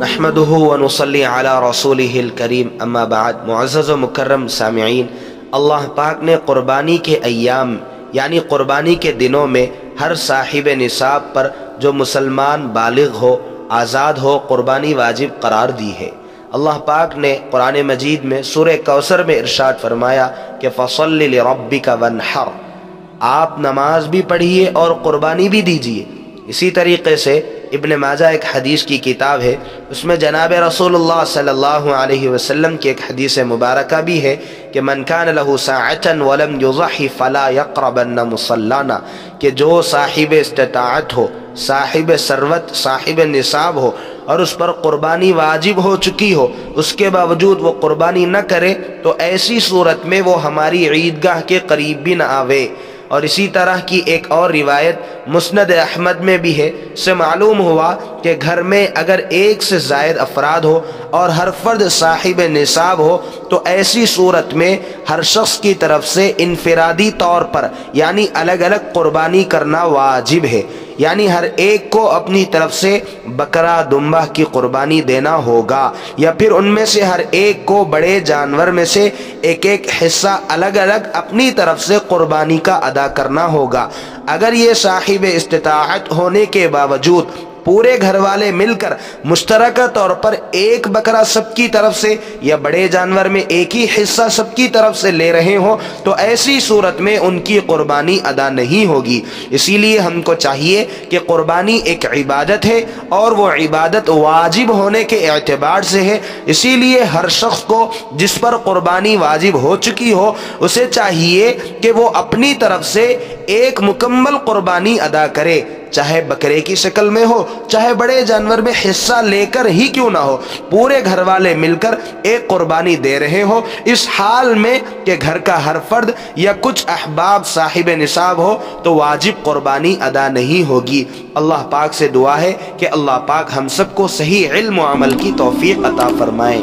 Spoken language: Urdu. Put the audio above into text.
نحمدہ ونصلی علی رسولہ الکریم اما بعد۔ معزز و مکرم سامعین، اللہ پاک نے قربانی کے ایام یعنی قربانی کے دنوں میں ہر صاحب نصاب پر جو مسلمان بالغ ہو، آزاد ہو، قربانی واجب قرار دی ہے۔ اللہ پاک نے قرآن مجید میں سورہ کوثر میں ارشاد فرمایا کہ فَصَلِّ لِرَبِّكَ وَانْحَرْ، آپ نماز بھی پڑھیے اور قربانی بھی دیجیے۔ اسی طریقے سے ابن ماجہ ایک حدیث کی کتاب ہے، اس میں جناب رسول اللہ صلی اللہ علیہ وسلم کی ایک حدیث مبارکہ بھی ہے کہ من کان لہ ساعۃ ولم یضحی فلا یقربن مصلانا، کہ جو صاحب استطاعت ہو، صاحب ثروت، صاحب نصاب ہو اور اس پر قربانی واجب ہو چکی ہو، اس کے باوجود وہ قربانی نہ کرے تو ایسی صورت میں وہ ہماری عیدگاہ کے قریب بھی نہ آوے۔ اور اسی طرح کی ایک اور روایت مسند احمد میں بھی ہے، سے معلوم ہوا کہ گھر میں اگر ایک سے زائد افراد ہو اور ہر فرد صاحب نصاب ہو تو ایسی صورت میں ہر شخص کی طرف سے انفرادی طور پر یعنی الگ الگ قربانی کرنا واجب ہے، یعنی ہر ایک کو اپنی طرف سے بکرا دمبہ کی قربانی دینا ہوگا، یا پھر ان میں سے ہر ایک کو بڑے جانور میں سے ایک ایک حصہ الگ الگ اپنی طرف سے قربانی کا ادا کرنا ہوگا۔ اگر یہ صاحب استطاعت ہونے کے باوجود پورے گھر والے مل کر مشترکہ طور پر ایک بکرا سب کی طرف سے یا بڑے جانور میں ایک ہی حصہ سب کی طرف سے لے رہے ہوں تو ایسی صورت میں ان کی قربانی ادا نہیں ہوگی۔ اسی لیے ہم کو چاہیے کہ قربانی ایک عبادت ہے اور وہ عبادت واجب ہونے کے اعتبار سے ہے، اسی لیے ہر شخص کو جس پر قربانی واجب ہو چکی ہو اسے چاہیے کہ وہ اپنی طرف سے ایک مکمل قربانی ادا کرے، چاہے بکرے کی شکل میں ہو، چاہے بڑے جانور میں حصہ لے کر ہی کیوں نہ ہو، پورے گھر والے مل کر ایک قربانی دے رہے ہو، اس حال میں کہ گھر کا ہر فرد یا کچھ احباب صاحب نصاب ہو تو واجب قربانی ادا نہیں ہوگی۔ اللہ پاک سے دعا ہے کہ اللہ پاک ہم سب کو صحیح علم و عمل کی توفیق عطا فرمائے۔